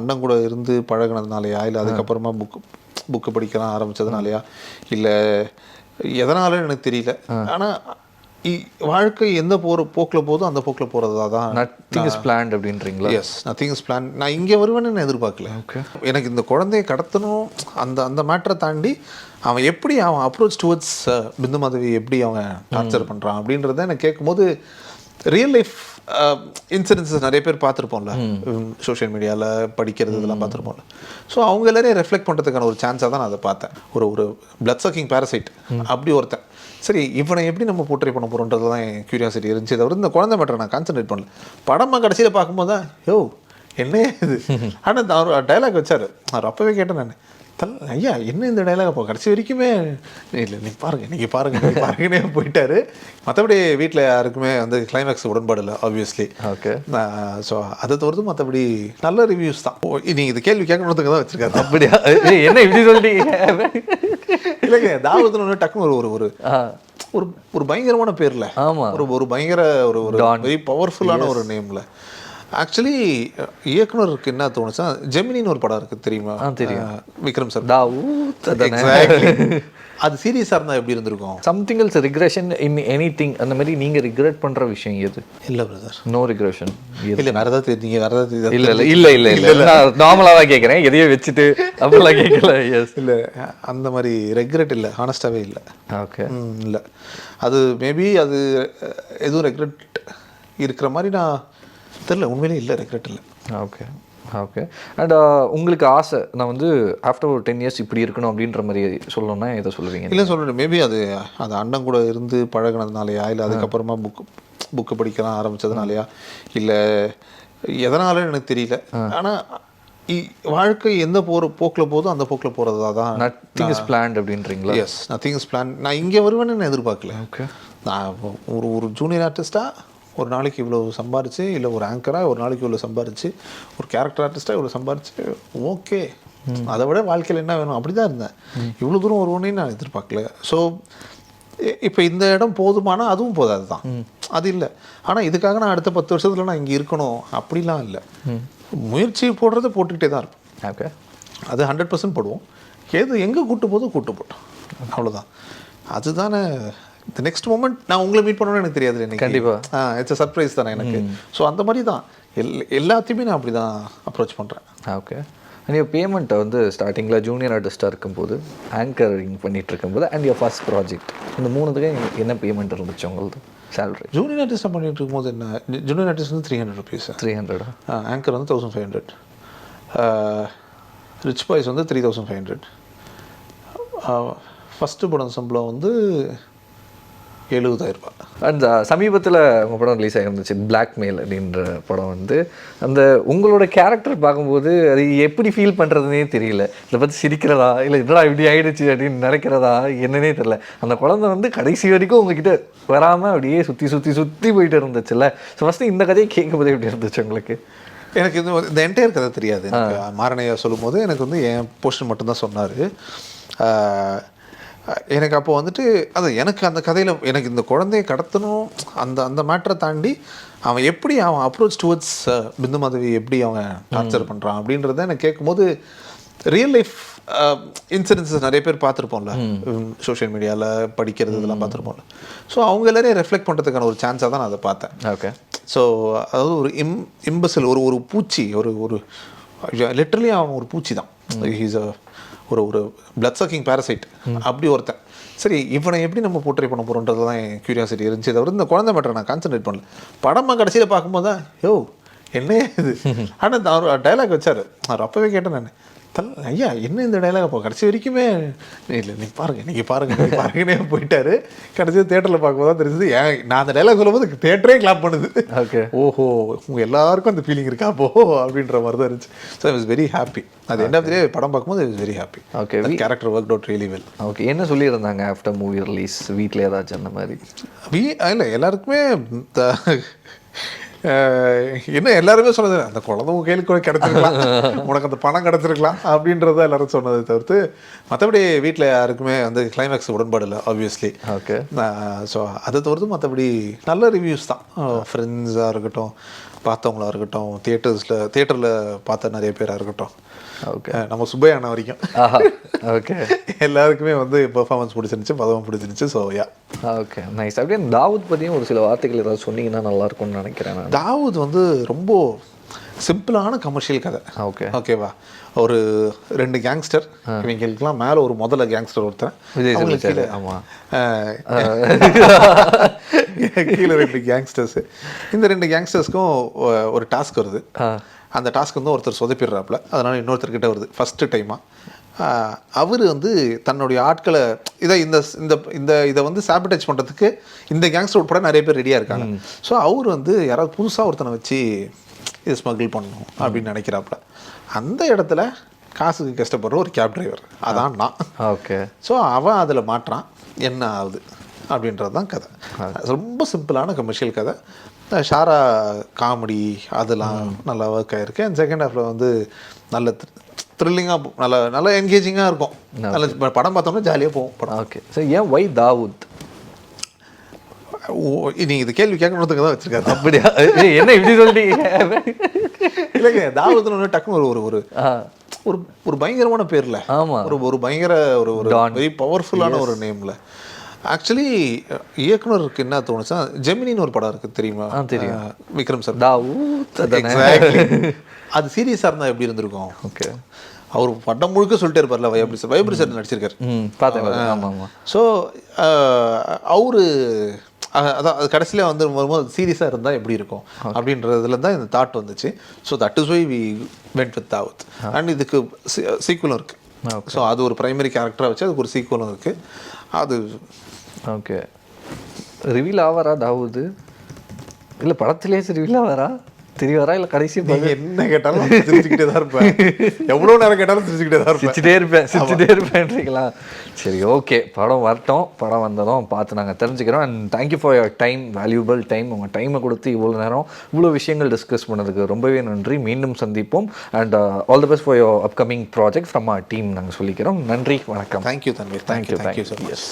அண்ணன் கூட இருந்து பழகினதுனாலயா, இல்லை அதுக்கப்புறமா புக்கு படிக்கலாம் ஆரம்பித்ததுனாலயா, இல்லை எதனாலன்னு எனக்கு தெரியல. ஆனால் வாழ்க்கை எந்த போக்கில் போதோ அந்த போக்கில் போகிறதா தான். நத்திங் இஸ் பிளான்ட் அப்படின்றீங்களா? Yes, nothing is plan. நான் இங்கே வருவேன்னு நான் எதிர்பார்க்கல. ஓகே, எனக்கு இந்த குழந்தைய கடத்தணும் அந்த மேட்டரை தாண்டி அவன் எப்படி அவன் அப்ரோச் டுவர்ட்ஸ் பிந்து மாதவி எப்படி அவன் டார்ச்சர் பண்ணுறான் அப்படின்றத எனக்கு கேட்கும்போது ரியல் லைஃப் இன்சிடென்ட்ஸ் நிறைய பேர் பார்த்துருப்போம்ல, சோஷியல் மீடியாவில் படிக்கிறது இதெல்லாம் பார்த்துருப்போம்ல. ஸோ அவங்க எல்லாரையும் ரெஃப்ளெக்ட் பண்ணுறதுக்கான ஒரு சான்ஸாக தான் நான் அதை பார்த்தேன். ஒரு பிளட் சக்கிங் பேரசைட் அப்படி ஒருத்தன். சரி, இவனை எப்படி நம்ம போர்ட்ரே பண்ண போகிறோன்றது தான் என் க்யூரியாசிட்டி இருந்துச்சு. தவிர இந்த குழந்தை மேட்டரை நான் கான்சன்ட்ரேட் பண்ணல. படமாக கடைசியில் பார்க்கும்போது தான் என்ன இது. ஆனால் அவர் டைலாக் வச்சார். அவர் அப்போவே கேட்டேன் நான், ஐயா என்ன இந்த டைலாக் அப்போ கடைசி வரைக்குமே இல்லை, நீங்கள் பாருங்கன்னே போயிட்டாரு. மற்றபடி வீட்டில் யாருக்குமே வந்து கிளைமேக்ஸ் உடன்பாடு இல்லை ஆப்வியஸ்லி. ஓகே, ஸோ அதை தவிர்த்து மற்றபடி நல்ல ரிவ்யூஸ் தான். நீங்கள் இது கேள்வி கேட்கணுன்றதுக்கு தான் வச்சுருக்காரு. அப்படியா? என்ன இப்படி சொல்லிட்டீங்க? இல்லைங்க, தாவூத்னு ஒன்று டக்குன்னு ஒரு பயங்கரமான பேர்ல. ஆமாம், ஒரு பயங்கர ஒரு வெரி பவர்ஃபுல்லான ஒரு நேம்ல. ஆக்சுவலி இயக்குனருக்கு என்ன தோணுச்சா, ஜெமினின்னு ஒரு படம் இருக்குது தெரியுமா? தெரியும், விக்ரம் சார். தாவூத். அது சீரியஸாக இருந்தால் எப்படி இருந்திருக்கும்? சம்திங் எல்ஸ் ரிக்ரெஷன் இன் எனிதிங். அந்த மாதிரி நீங்கள் ரிக்ரெட் பண்ணுற விஷயம் எது? இல்லை பிரதர், நோ ரிக்ரெஷன். இல்லை, வேறு ஏதாவது நீங்கள் வேறு ஏதாவது? இல்லை, நான் நார்மலாக தான் கேட்குறேன், எதையோ வச்சுட்டு அப்படிலாம் கேட்கல. எஸ், இல்லை அந்த மாதிரி ரெக்ரெட் இல்லை, ஹானஸ்டாகவே இல்லை. ஓகே, இல்லை, அது மேபி அது எதுவும் ரெக்ரெட் இருக்கிற மாதிரி நான் தெரியல. உண்மையிலே இல்லை, ரெக்ரெட் இல்லை. Okay, okay. அண்ட் உங்களுக்கு ஆசை, நான் வந்து ஆஃப்டர் ஒரு 10 இயர்ஸ் இப்படி இருக்கணும் அப்படின்ற மாதிரி சொல்லணும்னா எதை சொல்லுவீங்க? இல்லை சொல்கிறேன், மேபி அது அண்ணன் கூட இருந்து பழகினதுனாலயா, இல்லை அதுக்கப்புறமா புக்கு படிக்கலாம் ஆரம்பித்ததுனாலயா, இல்லை எதனாலன்னு எனக்கு தெரியல. ஆனால் வாழ்க்கை எந்த போக்கில் போதோ அந்த போக்கில் போகிறதா தான். நத்திங் இஸ் பிளான்ட் அப்படின்றீங்களா? Yes, nothing is plan. நான் இங்கே வருவேன்னு நான் எதிர்பார்க்கல. ஓகே, நான் ஒரு ஜூனியர் ஆர்டிஸ்ட்டாக ஒரு நாளைக்கு இவ்வளோ சம்பாரிச்சு, இல்லை ஒரு ஆங்கராக ஒரு நாளைக்கு இவ்வளோ சம்பாரிச்சு, ஒரு கேரக்டர் ஆர்டிஸ்ட்டாக இவ்வளோ சம்பாரிச்சு, ஓகே, அதை விட வாழ்க்கையில் என்ன வேணும் அப்படி தான் இருந்தேன். இவ்வளோ தூரம் வருவோன்னே நான் எதிர்பார்க்கல. ஸோ இப்போ இந்த இடம் போதுமானா அதுவும் போதாது தான், அது இல்லை. ஆனால் இதுக்காக நான் அடுத்த 10 வருஷத்தில் நான் இங்கே இருக்கணும் அப்படிலாம் இல்லை. முயற்சி போடுறத போட்டுக்கிட்டே தான் இருக்கும். ஓகே, அது 100% போடுவோம். எங்கே கூட்டு போட்டோம், அவ்வளோதான். அதுதானே இந்த நெக்ஸ்ட் மூமெண்ட். நான் உங்களை மீட் பண்ணணும்னு எனக்கு தெரியாது எனக்கு. கண்டிப்பாக இட்ஸ் சர்ப்ரைஸ் தானே எனக்கு. ஸோ அந்த மாதிரி தான் எல்லாத்தையுமே நான் அப்படி தான் அப்ரோச் பண்ணுறேன். ஓகே. நீங்கள் பேமெண்ட்டை வந்து ஸ்டார்டிங்கில் ஜூனியர் ஆர்டிஸ்ட்டாக இருக்கும்போது, ஆங்கரிங் பண்ணிகிட்டு இருக்கும்போது, அண்ட் யோர் ஃபர்ஸ்ட் ப்ராஜெக்ட், இந்த 3த்துக்கு என்ன பேமெண்ட் இருந்துச்சு உங்களுக்கு? சேலரி ஜூனியர் ஆர்டிஸ்ட்டாக பண்ணிகிட்டு இருக்கும்போது என்ன, ஜூனியர் ஆர்டிஸ்ட் வந்து 300 rupees. 300. ஆங்கர் வந்து 1500. ரிச் பாய்ஸ் வந்து 3500. ஃபஸ்ட்டு படம் சம்பளம் வந்து 70,000 ரூபாய். அண்ட் சமீபத்தில் உங்கள் படம் ரிலீஸ் ஆகிருந்துச்சு, பிளாக்மெயில் அப்படின்ற படம். வந்து அந்த உங்களோட கேரக்டர் பார்க்கும்போது அது எப்படி ஃபீல் பண்ணுறதுனே தெரியல. இதை பற்றி சிரிக்கிறதா, இல்லை என்னடா இப்படி ஆகிடுச்சு அப்படின்னு நினைக்கிறதா என்னன்னே தெரியல. அந்த குழந்தை வந்து கடைசி வரைக்கும் உங்ககிட்ட வராமல் அப்படியே சுற்றி போயிட்டு இருந்துச்சுல்ல. ஸோ ஃபஸ்ட்டு இந்த கதையை கேட்கும்போது எப்படி இருந்துச்சு உங்களுக்கு? எனக்கு இந்த என்டையர் கதை தெரியாது. மாரணையா சொல்லும் போது எனக்கு வந்து என் போர்ஷன் மட்டும்தான் சொன்னார். எனக்கு அப்போ வந்துட்டு எனக்கு அந்த கதையில் எனக்கு இந்த குழந்தைய கடத்தணும் அந்த மேட்டரை தாண்டி அவன் எப்படி அவன் அப்ரோச் டுவர்ட்ஸ் பிந்து மாதவி எப்படி அவன் டார்ச்சர் பண்ணுறான் அப்படின்றத எனக்கு கேட்கும்போது ரியல் லைஃப் இன்சிடென்ட்ஸ் நிறைய பேர் பார்த்துருப்போம்ல, சோஷியல் மீடியாவில் படிக்கிறது இதெல்லாம் பார்த்துருப்போம்ல. ஸோ அவங்க எல்லாரையும் ரெஃப்ளெக்ட் பண்ணுறதுக்கான ஒரு சான்ஸாக தான் நான் அதை பார்த்தேன். ஓகே. ஸோ அதாவது ஒரு இம்பசில் ஒரு பூச்சி, ஒரு லிட்டரலி அவன் ஒரு பூச்சி தான். ஹீஸ் ஒரு பிளட் சக்கிங் பேரசைட் அப்படி ஒருத்தன். சரி, இவனை எப்படி நம்ம போர்ட்ரே பண்ண போகிறோன்றது தான் என் க்யூரியாசிட்டி இருந்துச்சு. தவிர இந்த குழந்தை மேட்டரை நான் கான்சன்ட்ரேட் பண்ணல. படமாக கடைசியில் பார்க்கும்போது தான் என்ன இது. ஆனால் அவர் டைலாக் வச்சார். அவர் அப்போவே கேட்டேன் நான், ஐயா என்ன இந்த டைலாக் அப்போ கடைசி வரைக்குமே இல்லை, நீங்கள் பாருங்கன்னே போயிட்டாரு. கடைசியாக தேட்டரில் பார்க்கும்போது தான் தெரிஞ்சது, நான் அந்த டைலாக் சொல்லும்போது தேட்டரே கிளாப் பண்ணுது. ஓகே, ஓஹோ, உங்கள் எல்லாருக்கும் அந்த ஃபீலிங் இருக்கா அப்போ அப்படின்ற மாதிரி தான் இருந்துச்சு. So I was very happy. அது எண்ட் ஆஃப் தி டே படம் பார்க்கும்போது I was very happy. Okay, character work out really well. Okay. என்ன சொல்லியிருந்தாங்க ஆஃப்டர் மூவி ரிலீஸ்? வீட்டில் ஏதாச்சும் அந்த மாதிரி? இல்லை, எல்லாருக்குமே என்ன எல்லாருமே சொன்னது, அந்த குழந்தை உங்கள் கையில் கூட கிடச்சிருக்கலாம், உனக்கு அந்த பணம் கிடச்சிருக்கலாம் அப்படின்றத எல்லாரும் சொன்னதை தவிர்த்து மற்றபடி வீட்டில் யாருக்குமே வந்து கிளைமேக்ஸ் உடன்பாடு இல்லை ஆப்வியஸ்லி. ஓகே. ஸோ அதை தவிர்த்து மற்றபடி நல்ல ரிவ்யூஸ் தான். ஃப்ரெண்ட்ஸாக இருக்கட்டும், பார்த்தவங்களா இருக்கட்டும், தியேட்டரில் பார்த்த நிறைய பேராக இருக்கட்டும், ஓகே. நம்ம சுப்பையா அண்ணா வரைக்கும் ஆஹா, ஓகே. எல்லாருக்குமே வந்து பெர்ஃபார்மன்ஸ் பிடிச்சிருந்துச்சு, பதவும் பிடிச்சிருந்துச்சு. So yeah, okay, nice. அப்படியே தாவூத் பற்றியும் ஒரு சில வார்த்தைகள் ஏதாவது சொன்னீங்கன்னா நல்லாயிருக்கும்னு நினைக்கிறேன் நான். தாவூத் வந்து ரொம்ப சிம்பிளான கமர்ஷியல் கதை. ஓகே, ஓகேவா, ஒரு 2 கேங்ஸ்டர், இவங்களுக்குலாம் மேலே ஒரு முதல்ல கேங்ஸ்டர் ஒருத்தன், விஜய் அவங்களுக்கு சொல்லிச்சாரு. கீழே ஆமாம். கீழே 2 கேங்ஸ்டர்ஸு. இந்த 2 கேங்ஸ்டர்ஸ்க்கும் ஒரு டாஸ்க் வருது. அந்த டாஸ்க் வந்து ஒருத்தர் சொதப்பிடுறாப்புல, அதனால் இன்னொருத்தர்கிட்ட வருது ஃபஸ்ட்டு டைமாக. அவர் வந்து தன்னுடைய ஆட்களை இதை வந்து சாபிடைஸ் பண்ணுறதுக்கு இந்த கேங்ஸ்டர் உட்பட நிறைய பேர் ரெடியாக இருக்காங்க. ஸோ அவர் வந்து யாராவது புதுசாக ஒருத்தனை வச்சு இது ஸ்மகிள் பண்ணணும் அப்படின்னு நினைக்கிறாப்புல. அந்த இடத்துல காசுக்கு கஷ்டப்படுற ஒரு கேப் டிரைவர், அதான் நான். ஓகே. ஸோ அவன் அதில் மாட்டுறான், என்ன ஆகுது அப்படின்றது தான் கதை. ரொம்ப சிம்பிளான கமர்ஷியல் கதை. ஷாரா காமெடி அதெல்லாம் நல்லா ஒர்க் ஆகிருக்கு. அண்ட் செகண்ட் ஹாஃபில் வந்து நல்ல த்ரில்லிங்காக நல்லா என்கேஜிங்காக இருக்கும். நல்ல படம் பார்த்தோம்னா ஜாலியாக போகும் படம். ஓகே. ஸோ ஏன் ஒய் தாவூத்? நீங்கள் இது கேள்வி கேட்கணுன்றதுக்கு தான் வச்சுருக்காரு. அப்படியா? என்ன இப்படி சொல்லிட்டீங்க? இல்லைங்க, தாவூத்னு ஒன்று டக்குன்னு ஒரு ஒரு ஒரு பயங்கரமான பேர்ல. ஆமாம். ஒரு பயங்கர ஒரு வெரி பவர்ஃபுல்லான ஒரு நேமில். ஆக்சுவலி இயக்குனருக்கு என்ன தோணுச்சா, ஜெமினின்னு ஒரு படம் இருக்குது தெரியுமா? தெரியும். விக்ரம் சார். தாவூத். எக்ஸாக்ட்லி. அது சீரியஸாக இருந்தால் எப்படி இருந்திருக்கும்? ஓகே. அவர் படம் முழுக்க சொல்லிட்டே இருப்பார்ல, வைப்ரி சார் நடிச்சிருக்காரு. பார்த்தேன். ஆமாம் ஆமாம். ஸோ அவரு அதான் அது கடைசியில் வந்து வரும்போது சீரியஸாக இருந்தால் எப்படி இருக்கும் அப்படின்றதுல தான் இந்த தாட் வந்துச்சு. So that is why we went with Dawood. And இதுக்கு சீக்குவலும் இருக்குது. ஸோ அது ஒரு பிரைமரி கேரக்டராக வச்சு அதுக்கு ஒரு சீக்குவலும் இருக்குது. அது ஓகே. ரிவீல் ஆவாரா தாவூது? இல்லை படத்துலேயே ரிவீல் ஆவாரா? தெரியவாரா? இல்லை கடைசி என்ன கேட்டாலும் சிரிச்சுக்கிட்டே தான் இருப்பேன். எவ்வளோ நேரம் கேட்டாலும் சிரிச்சுக்கிட்டே தான் இருப்பேன். சிரிச்சுட்டே இருப்பேன்றீங்களா? சரி, ஓகே. படம் வரட்டும். படம் வந்ததும் பார்த்து நாங்கள் தெரிஞ்சுக்கிறோம். And thank you for your time, valuable time. உங்கள் டைமை கொடுத்து இவ்வளோ நேரம் இவ்வளோ விஷயங்கள் டிஸ்கஸ் பண்ணதுக்கு ரொம்பவே நன்றி. மீண்டும் சந்திப்போம். And all the best for your upcoming project from our team நாங்கள் சொல்லிக்கிறோம். நன்றி, வணக்கம். Thank you Tanveer. Thank you so much.